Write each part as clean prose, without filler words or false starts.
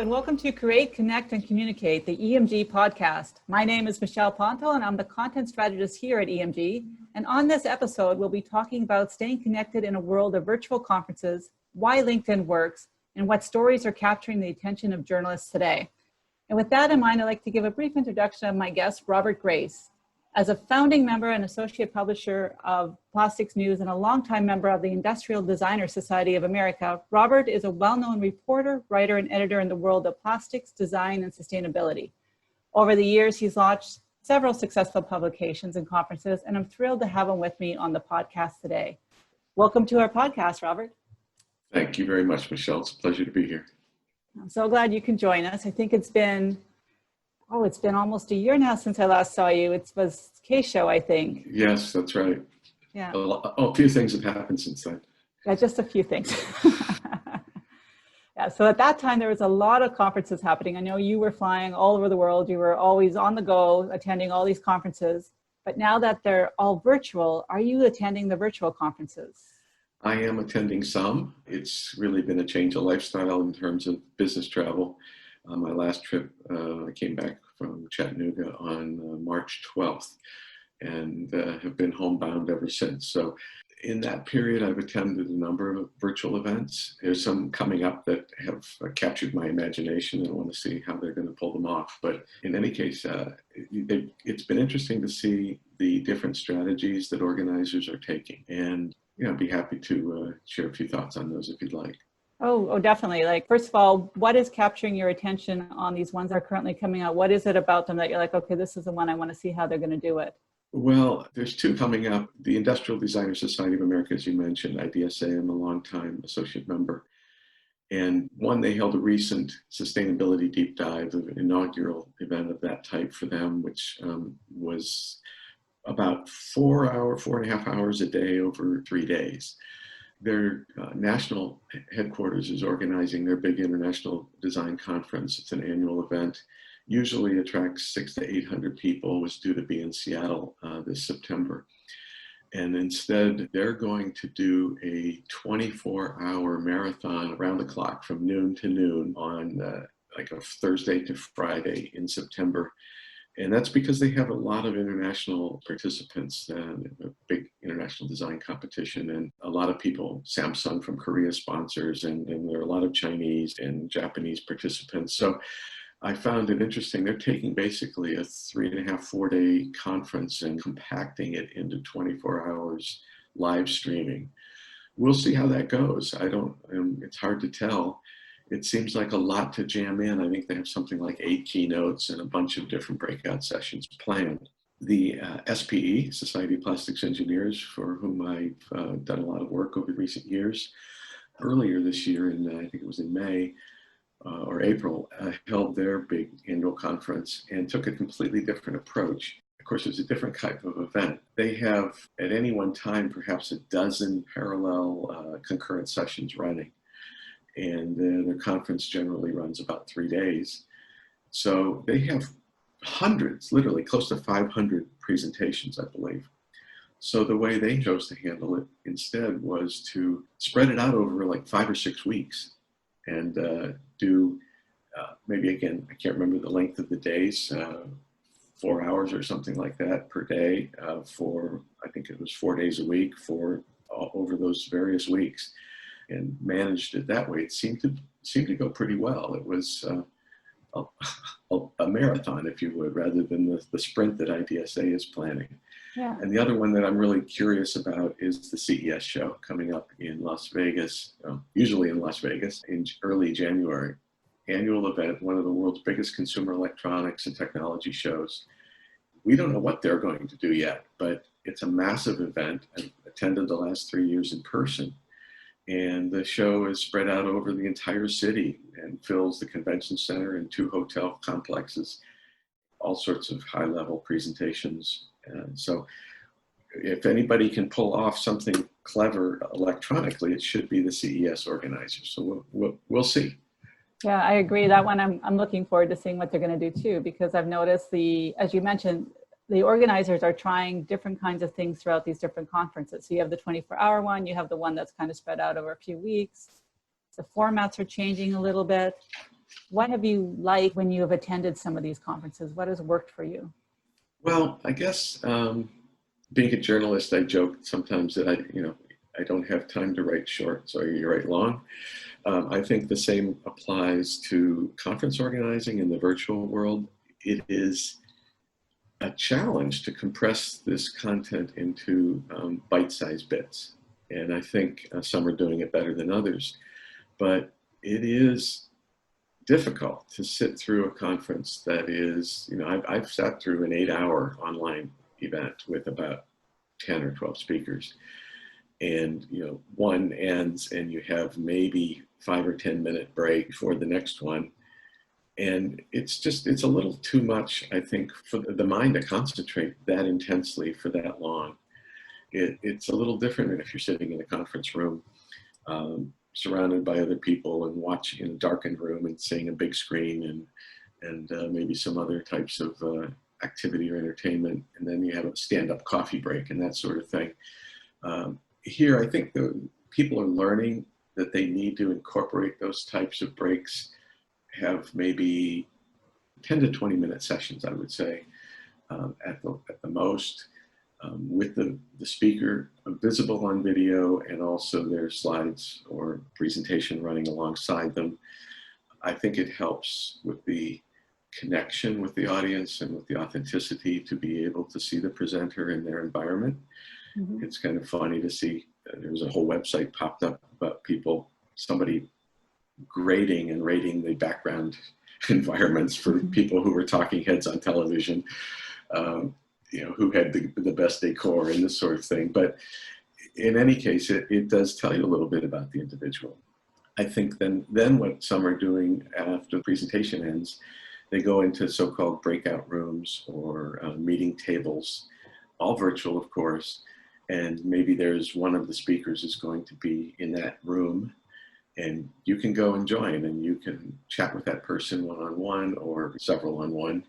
and welcome to Create, Connect, and Communicate, the EMG podcast. My name is Michelle Ponto, and I'm the content strategist here at EMG. And on this episode, we'll be talking about staying connected in a world of virtual conferences, why LinkedIn works, and what stories are capturing the attention of journalists today. And with that in mind, I'd like to give a brief introduction of my guest, Robert Grace. As a founding member and associate publisher of Plastics News and a longtime member of the Industrial Designers Society of America, Robert is a well-known reporter, writer, and editor in the world of plastics, design, and sustainability. Over the years, he's launched several successful publications and conferences, and I'm thrilled to have him with me on the podcast today. Welcome to our podcast, Robert. Thank you very much, Michelle. It's a pleasure to be here. I'm so glad you can join us. I think it's been almost a year now since I last saw you. It was K-Show, I think. Yes, that's right. Yeah. A few things have happened since then. Yeah, just a few things. Yeah, so at that time, there was a lot of conferences happening. I know you were flying all over the world. You were always on the go, attending all these conferences. But now that they're all virtual, are you attending the virtual conferences? I am attending some. It's really been a change of lifestyle in terms of business travel. My last trip, I came back from Chattanooga on March 12th and have been homebound ever since. So in that period, I've attended a number of virtual events. There's some coming up that have captured my imagination, and I want to see how they're going to pull them off. But in any case, it's been interesting to see the different strategies that organizers are taking. And I'd be happy to share a few thoughts on those if you'd like. Oh, definitely. Like, first of all, what is capturing your attention on these ones that are currently coming out? What is it about them that you're like, okay, this is the one I want to see how they're going to do it? Well, there's two coming up. The Industrial Designers Society of America, as you mentioned, IDSA, I'm a longtime associate member. And one, they held a recent sustainability deep dive, an inaugural event of that type for them, which was about 4.5 hours a day over 3 days. Their national headquarters is organizing their big international design conference. It's an annual event. Usually attracts 600 to 800 people. Was due to be in Seattle this September. And instead, they're going to do a 24-hour marathon around the clock from noon to noon on like a Thursday to Friday in September. And that's because they have a lot of international participants, a big international design competition, and a lot of people, Samsung from Korea sponsors, and there are a lot of Chinese and Japanese participants. So I found it interesting. They're taking basically a 3.5, 4-day conference and compacting it into 24 hours live streaming. We'll see how that goes. It's hard to tell. It seems like a lot to jam in. I think they have something like 8 keynotes and a bunch of different breakout sessions planned. The SPE, Society of Plastics Engineers, for whom I've done a lot of work over recent years, earlier this year, I think it was in May or April, held their big annual conference and took a completely different approach. Of course, it's a different type of event. They have, at any one time, perhaps a dozen parallel concurrent sessions running. And their conference generally runs about 3 days. So they have hundreds, literally close to 500 presentations, I believe. So the way they chose to handle it instead was to spread it out over like 5 or 6 weeks and do maybe, again, I can't remember the length of the days, 4 hours or something like that per day for, I think it was 4 days a week for over those various weeks. And managed it that way. It seemed to go pretty well. It was a marathon, if you would, rather than the sprint that IDSA is planning. Yeah. And the other one that I'm really curious about is the CES show coming up in Las Vegas, usually in Las Vegas, in early January. Annual event, one of the world's biggest consumer electronics and technology shows. We don't know what they're going to do yet, but it's a massive event. I've attended the last 3 years in person. And the show is spread out over the entire city and fills the convention center and 2 hotel complexes, all sorts of high-level presentations. And so if anybody can pull off something clever electronically, it should be the CES organizers. So we'll see. Yeah, I agree. That one I'm looking forward to seeing what they're going to do too, because I've noticed as you mentioned, the organizers are trying different kinds of things throughout these different conferences. So you have the 24-hour one, you have the one that's kind of spread out over a few weeks. The formats are changing a little bit. What have you liked when you have attended some of these conferences? What has worked for you? Well, I guess being a journalist, I joke sometimes that I don't have time to write short, so you write long. I think the same applies to conference organizing in the virtual world. It is a challenge to compress this content into bite-sized bits. And I think some are doing it better than others. But it is difficult to sit through a conference that is, I've sat through an 8-hour online event with about 10 or 12 speakers. And, one ends and you have maybe 5 or 10 minute break before the next one. And it's a little too much, I think, for the mind to concentrate that intensely for that long. It's a little different than if you're sitting in a conference room, surrounded by other people and watching in a darkened room and seeing a big screen and maybe some other types of activity or entertainment. And then you have a stand-up coffee break and that sort of thing. Here, I think the people are learning that they need to incorporate those types of breaks, have maybe 10 to 20 minute sessions, I would say, at the most, with the speaker visible on video and also their slides or presentation running alongside them. I think it helps with the connection with the audience and with the authenticity to be able to see the presenter in their environment. Mm-hmm. It's kind of funny to see, there was a whole website popped up about somebody grading and rating the background environments for mm-hmm. people who were talking heads on television, who had the best decor and this sort of thing. But in any case, it does tell you a little bit about the individual. I think then what some are doing after the presentation ends, they go into so-called breakout rooms or meeting tables, all virtual, of course. And maybe there's one of the speakers is going to be in that room, and you can go and join and you can chat with that person one-on-one or several on one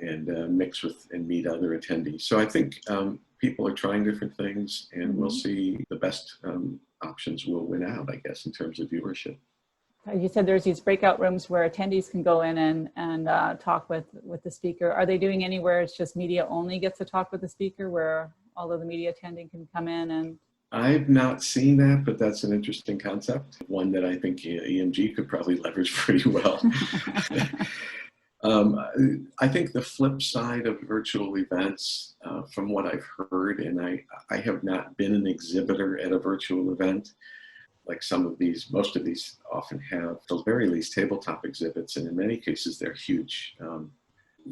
and mix with and meet other attendees. So I think people are trying different things, and mm-hmm. we'll see the best options will win out, I guess, in terms of viewership. You said there's these breakout rooms where attendees can go in and talk with the speaker. Are they doing anywhere it's just media only gets to talk with the speaker, where all of the media attending can come in and... I've not seen that, but that's an interesting concept. One that I think EMG could probably leverage pretty well. I think the flip side of virtual events, from what I've heard, and I have not been an exhibitor at a virtual event, like most of these often have, at the very least, tabletop exhibits, and in many cases they're huge.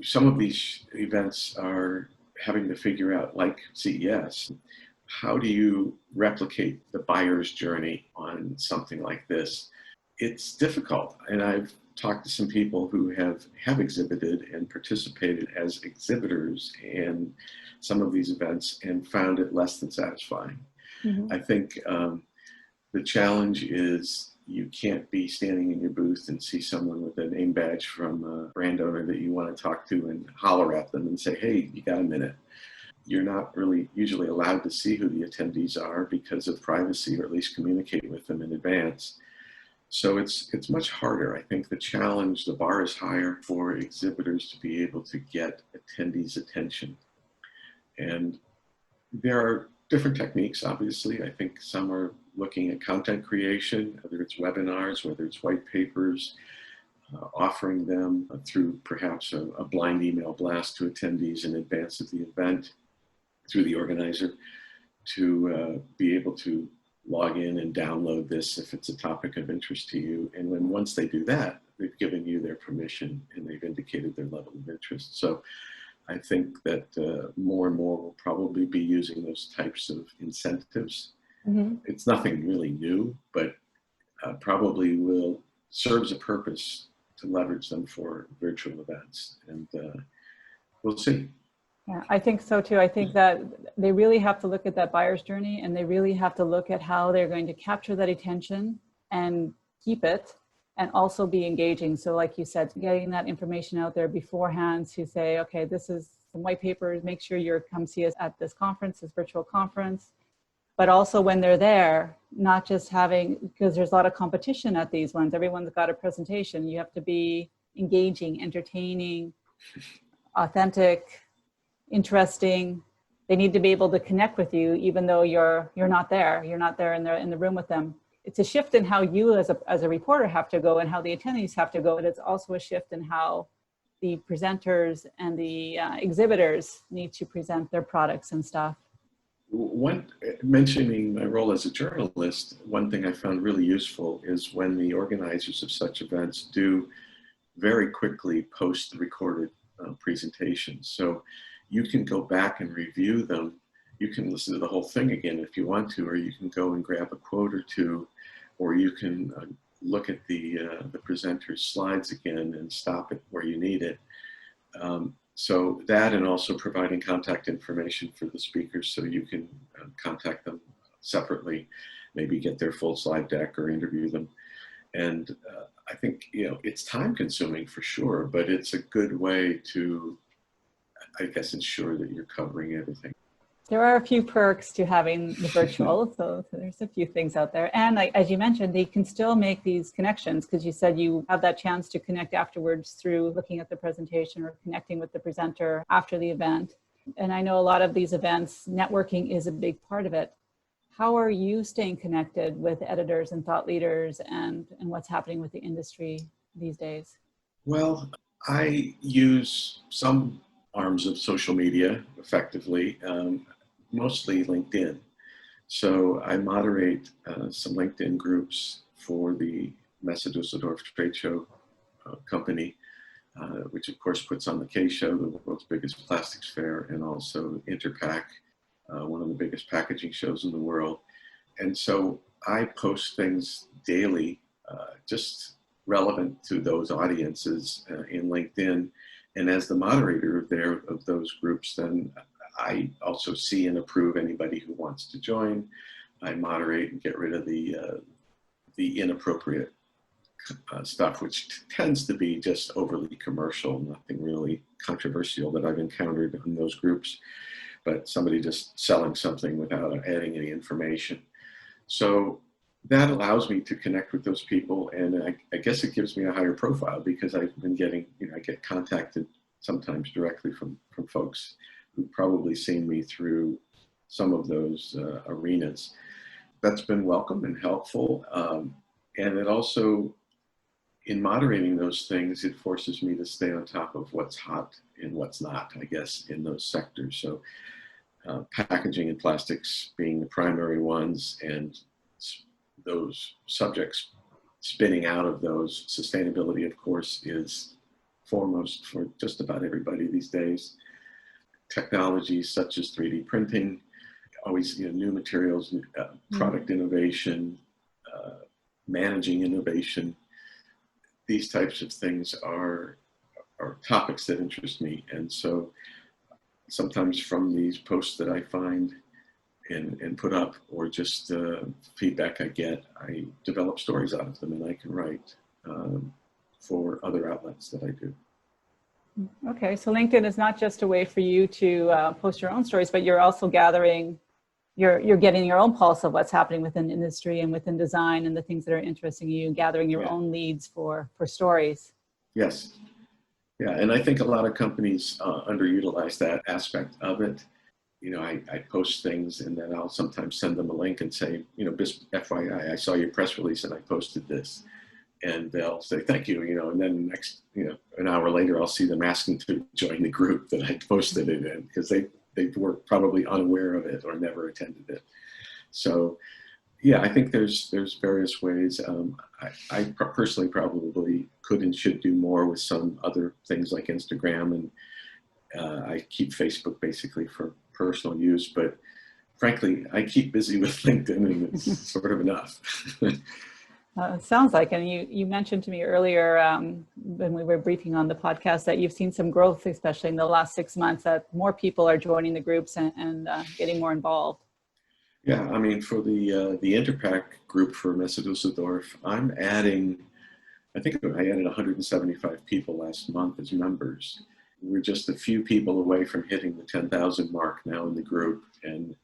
Some of these events are having to figure out, like CES, how do you replicate the buyer's journey on something like this? It's difficult, and I've talked to some people who have exhibited and participated as exhibitors in some of these events and found it less than satisfying. Mm-hmm. I think the challenge is you can't be standing in your booth and see someone with a name badge from a brand owner that you want to talk to and holler at them and say, hey, you got a minute. You're not really usually allowed to see who the attendees are because of privacy, or at least communicate with them in advance. So it's much harder. I think the bar is higher for exhibitors to be able to get attendees' attention. And there are different techniques, obviously. I think some are looking at content creation, whether it's webinars, whether it's white papers, offering them through perhaps a blind email blast to attendees in advance of the event through the organizer to be able to log in and download this if it's a topic of interest to you. And once they do that, they've given you their permission and they've indicated their level of interest. So I think that more and more will probably be using those types of incentives. Mm-hmm. It's nothing really new, but probably serves a purpose to leverage them for virtual events. And we'll see. Yeah, I think so too. I think that they really have to look at that buyer's journey, and they really have to look at how they're going to capture that attention and keep it, and also be engaging. So like you said, getting that information out there beforehand to say, okay, this is some white papers, make sure you come see us at this conference, this virtual conference. but also when they're there, not just having, because there's a lot of competition at these ones. Everyone's got a presentation. You have to be engaging, entertaining, authentic, interesting. They need to be able to connect with you, even though you're not there. You're not there in the room with them. It's a shift in how you as a reporter have to go and how the attendees have to go, but it's also a shift in how the presenters and the exhibitors need to present their products and stuff. Mentioning my role as a journalist, one thing I found really useful is when the organizers of such events do very quickly post the recorded presentations. So you can go back and review them. You can listen to the whole thing again if you want to, or you can go and grab a quote or two, or you can look at the presenter's slides again and stop it where you need it. So that, and also providing contact information for the speakers so you can contact them separately, maybe get their full slide deck or interview them. And I think, it's time consuming for sure, but it's a good way to, I guess, ensure that you're covering everything. There are a few perks to having the virtual, so there's a few things out there. And as you mentioned, they can still make these connections, because you said you have that chance to connect afterwards through looking at the presentation or connecting with the presenter after the event. And I know a lot of these events, networking is a big part of it. How are you staying connected with editors and thought leaders and what's happening with the industry these days? Well, I use some arms of social media effectively, mostly LinkedIn. So I moderate some LinkedIn groups for the Messe Düsseldorf trade show company, which of course puts on the K Show, the world's biggest plastics fair, and also InterPAC, one of the biggest packaging shows in the world. And so I post things daily, just relevant to those audiences in LinkedIn. And as the moderator of those groups, then I also see and approve anybody who wants to join. I moderate and get rid of the inappropriate stuff, which tends to be just overly commercial, nothing really controversial that I've encountered in those groups, but somebody just selling something without adding any information. So that allows me to connect with those people, and I guess it gives me a higher profile because I've been getting, I get contacted sometimes directly from folks who've probably seen me through some of those arenas. That's been welcome and helpful. And it also, in moderating those things, it forces me to stay on top of what's hot and what's not, I guess, in those sectors. So packaging and plastics being the primary ones, and those subjects spinning out of those. Sustainability, of course, is foremost for just about everybody these days. Technologies such as 3D printing, always new materials, product innovation, managing innovation. These types of things are topics that interest me. And so sometimes from these posts that I find and put up, or just feedback I get, I develop stories out of them, and I can write for other outlets that I do. Okay, so LinkedIn is not just a way for you to post your own stories, but you're also gathering, you're getting your own pulse of what's happening within the industry and within design and the things that are interesting you, gathering your own leads for stories. Yes. Yeah, and I think a lot of companies underutilize that aspect of it. I post things, and then I'll sometimes send them a link and say, FYI, I saw your press release and I posted this. And they'll say, thank you, and then next, an hour later, I'll see them asking to join the group that I posted it in, because they were probably unaware of it or never attended it. So yeah, I think there's various ways. I personally probably could and should do more with some other things like Instagram, and I keep Facebook basically for personal use, but frankly, I keep busy with LinkedIn, and it's sort of enough. It sounds like, and you mentioned to me earlier when we were briefing on the podcast that you've seen some growth, especially in the last 6 months, that more people are joining the groups and getting more involved. Yeah, I mean, for the InterPAC Group for Messe Düsseldorf, I'm adding, I think I added 175 people last month as members. We're just a few people away from hitting the 10,000 mark now in the group, and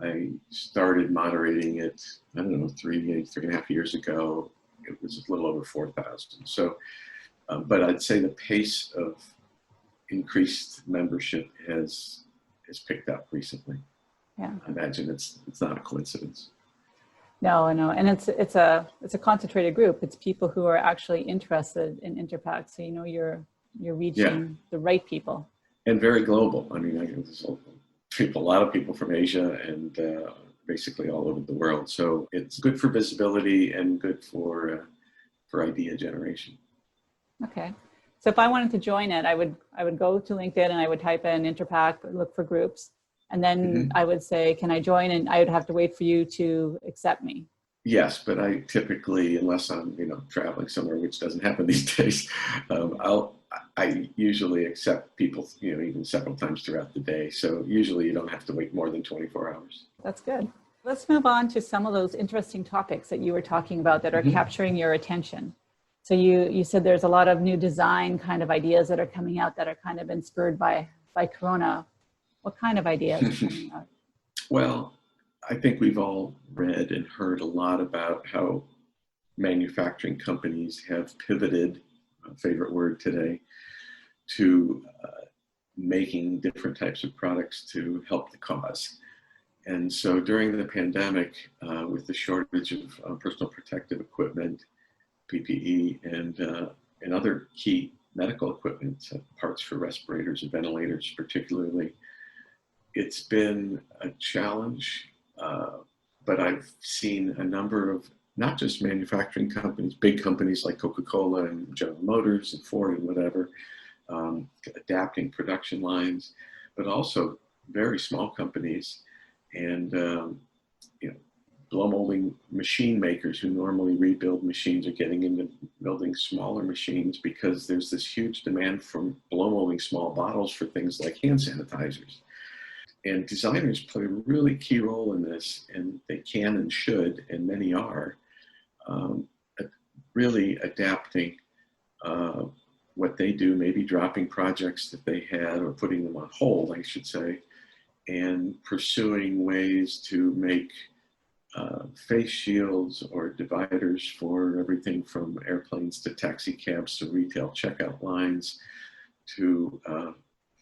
I started moderating it, I don't know, maybe 3.5 years ago. It was a little over 4,000. So, but I'd say the pace of increased membership has picked up recently. Yeah. I imagine it's not a coincidence. No, and it's a concentrated group. It's people who are actually interested in InterPAC. So you're reaching the right people. And very global. I mean, there's a lot of people from Asia and basically all over the world. So it's good for visibility and good for idea generation. Okay. So if I wanted to join it, I would go to LinkedIn and I would type in InterPAC, look for groups. And then I would say, can I join? And I would have to wait for you to accept me. Yes, but I typically, unless I'm, traveling somewhere, which doesn't happen these days, I usually accept people, even several times throughout the day. So usually you don't have to wait more than 24 hours. That's good. Let's move on to some of those interesting topics that you were talking about that are capturing your attention. So you said there's a lot of new design kind of ideas that are coming out that are kind of inspired by Corona. What kind of ideas are coming out? Well, I think we've all read and heard a lot about how manufacturing companies have pivoted, a favorite word today, to making different types of products to help the cause. And so during the pandemic, with the shortage of personal protective equipment, PPE, and other key medical equipment, parts for respirators and ventilators particularly, it's been a challenge, but I've seen a number of not just manufacturing companies, big companies like Coca-Cola and General Motors and Ford and whatever, adapting production lines, but also very small companies and blow molding machine makers who normally rebuild machines are getting into building smaller machines because there's this huge demand from blow molding small bottles for things like hand sanitizers. And designers play a really key role in this, and they can and should, and many are, really adapting what they do, maybe dropping projects that they had or putting them on hold, I should say, and pursuing ways to make face shields or dividers for everything from airplanes to taxi cabs to retail checkout lines to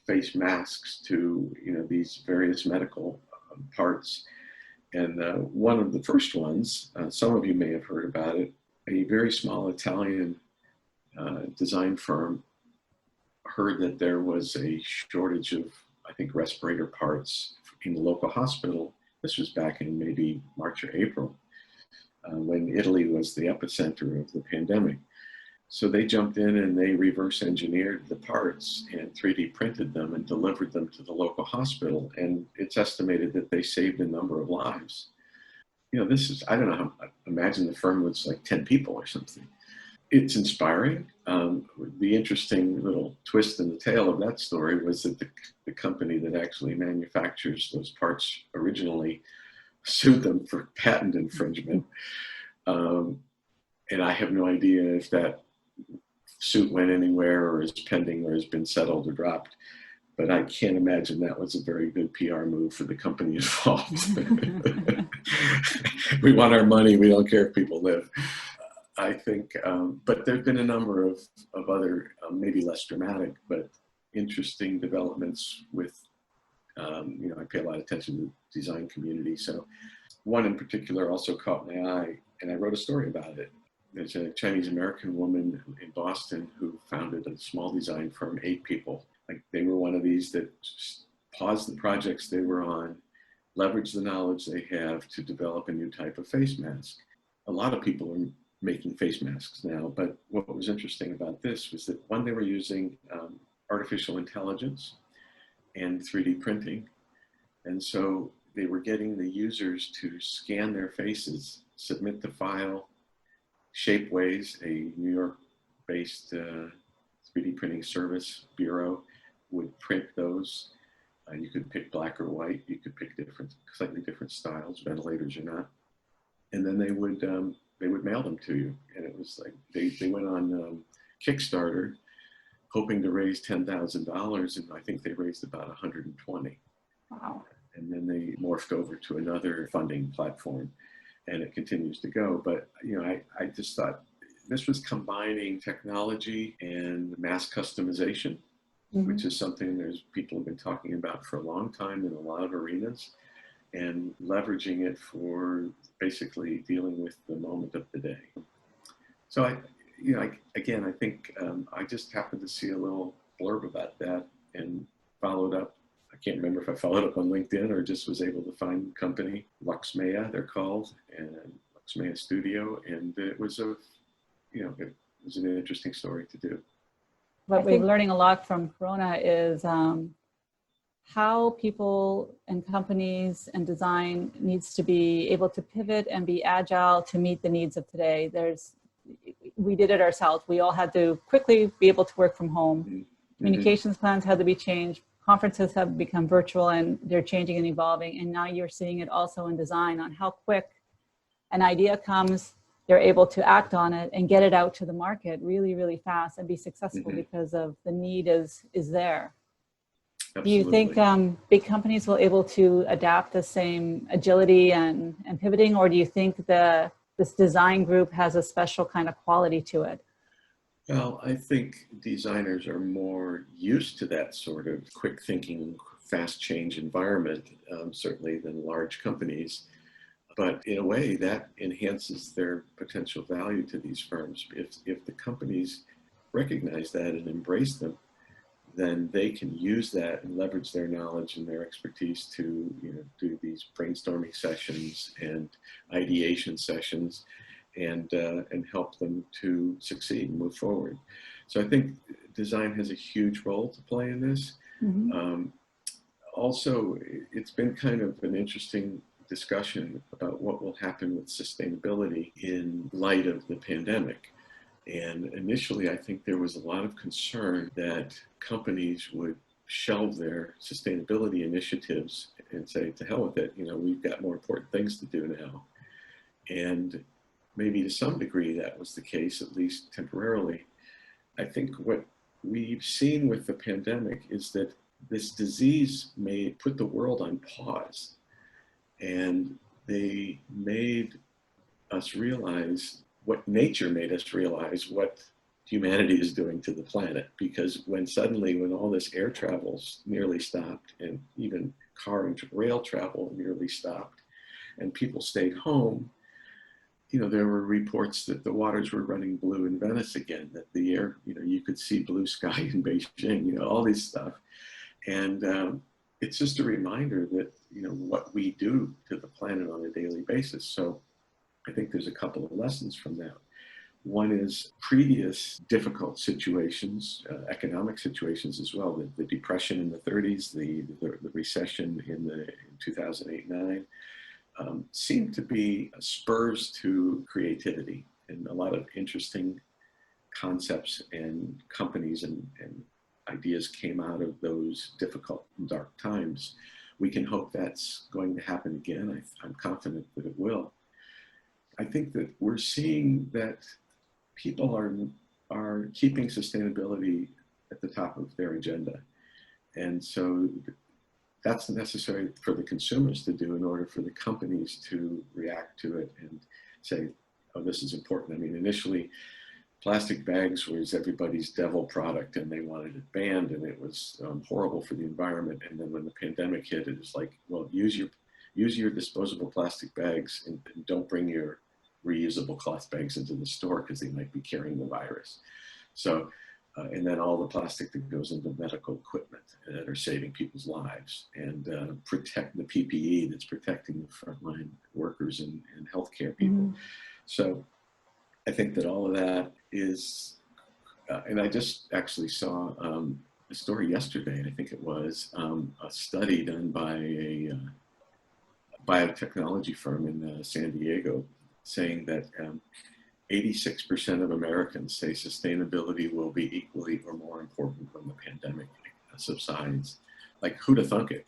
face masks to these various medical parts. And one of the first ones, some of you may have heard about it, a very small Italian design firm heard that there was a shortage of, I think, respirator parts in the local hospital. This was back in maybe March or April, when Italy was the epicenter of the pandemic. So they jumped in and they reverse engineered the parts and 3D printed them and delivered them to the local hospital. And it's estimated that they saved a number of lives. This is, I don't know, imagine the firm was like 10 people or something. It's inspiring. The interesting little twist in the tail of that story was that the company that actually manufactures those parts originally sued them for patent infringement. And I have no idea if that suit went anywhere or is pending or has been settled or dropped. But I can't imagine that was a very good PR move for the company involved. We want our money. We don't care if people live. I think, but there have been a number of other, maybe less dramatic, but interesting developments with, I pay a lot of attention to the design community. So one in particular also caught my eye, and I wrote a story about it. There's a Chinese-American woman in Boston who founded a small design firm, 8 people. Like they were one of these that paused the projects they were on, leveraged the knowledge they have to develop a new type of face mask. A lot of people are making face masks now, but what was interesting about this was that one, they were using artificial intelligence and 3D printing. And so they were getting the users to scan their faces, submit the file. Shapeways, a New York-based 3D printing service bureau, would print those. You could pick black or white. You could pick slightly different styles, ventilators or not. And then they would mail them to you. And it was like, they went on Kickstarter, hoping to raise $10,000, and I think they raised about 120. Wow. and then they morphed over to another funding platform, and it continues to go. But I just thought this was combining technology and mass customization, which is something there's people have been talking about for a long time in a lot of arenas, and leveraging it for basically dealing with the moment of the day. So I think I just happened to see a little blurb about that and followed up. I can't remember if I followed up on LinkedIn or just was able to find the company, Luxmea, they're called, and Luxmea Studio, and it was it was an interesting story to do. What we're learning a lot from Corona is how people and companies and design needs to be able to pivot and be agile to meet the needs of today. We did it ourselves. We all had to quickly be able to work from home. Communications plans had to be changed. Conferences have become virtual and they're changing and evolving. And now you're seeing it also in design on how quick an idea comes, they're able to act on it and get it out to the market really, really fast and be successful because of the need is there. Absolutely. Do you think big companies will able to adapt the same agility and pivoting, or do you think this design group has a special kind of quality to it? Well, I think designers are more used to that sort of quick thinking, fast change environment, certainly than large companies. But in a way, that enhances their potential value to these firms. If the companies recognize that and embrace them, then they can use that and leverage their knowledge and their expertise to do these brainstorming sessions and ideation sessions and help them to succeed and move forward. So I think design has a huge role to play in this. Also, it's been kind of an interesting discussion about what will happen with sustainability in light of the pandemic. And initially, I think there was a lot of concern that companies would shelve their sustainability initiatives and say, to hell with it, we've got more important things to do now. And maybe to some degree that was the case, at least temporarily. I think what we've seen with the pandemic is that this disease may put the world on pause, and they made us realize what nature made us realize what humanity is doing to the planet. Because when all this air travel nearly stopped, and even car and rail travel nearly stopped, and people stayed home, there were reports that the waters were running blue in Venice again, that the air, you could see blue sky in Beijing, all this stuff. And it's just a reminder that, what we do to the planet on a daily basis. So I think there's a couple of lessons from that. One is previous difficult situations, economic situations as well, the depression in the 30s, the recession in 2008-9, seemed to be spurs to creativity, and a lot of interesting concepts and companies and ideas came out of those difficult and dark times. We can hope that's going to happen again. I'm confident that it will. I think that we're seeing that people are keeping sustainability at the top of their agenda. And so that's necessary for the consumers to do in order for the companies to react to it and say, oh, this is important. I mean, initially, plastic bags was everybody's devil product and they wanted it banned, and it was horrible for the environment. And then when the pandemic hit, it was like, well, use your disposable plastic bags and don't bring your reusable cloth bags into the store because they might be carrying the virus. So, and then all the plastic that goes into medical equipment that are saving people's lives, and protect the PPE that's protecting the frontline workers and healthcare people. So I think that all of that is, and I just actually saw a story yesterday, I think it was, a study done by a biotechnology firm in San Diego, saying that 86% of Americans say sustainability will be equally or more important when the pandemic subsides. Like, who'd have thunk it?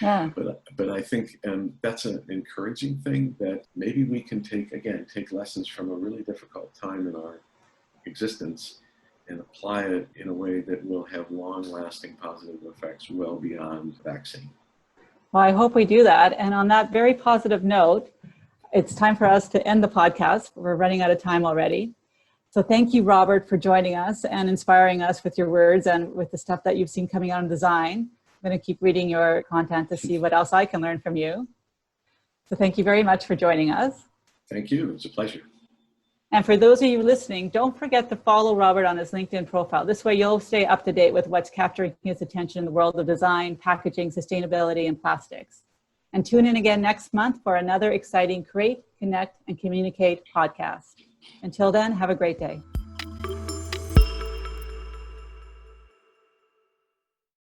But I think that's an encouraging thing, that maybe we can take lessons from a really difficult time in our existence and apply it in a way that will have long-lasting positive effects well beyond vaccine. Well, I hope we do that. And on that very positive note, it's time for us to end the podcast. We're running out of time already. So thank you, Robert, for joining us and inspiring us with your words and with the stuff that you've seen coming out in design. I'm going to keep reading your content to see what else I can learn from you. So thank you very much for joining us. Thank you. It's a pleasure. And for those of you listening, don't forget to follow Robert on his LinkedIn profile. This way you'll stay up to date with what's capturing his attention in the world of design, packaging, sustainability, and plastics. And tune in again next month for another exciting Create, Connect, and Communicate podcast. Until then, have a great day.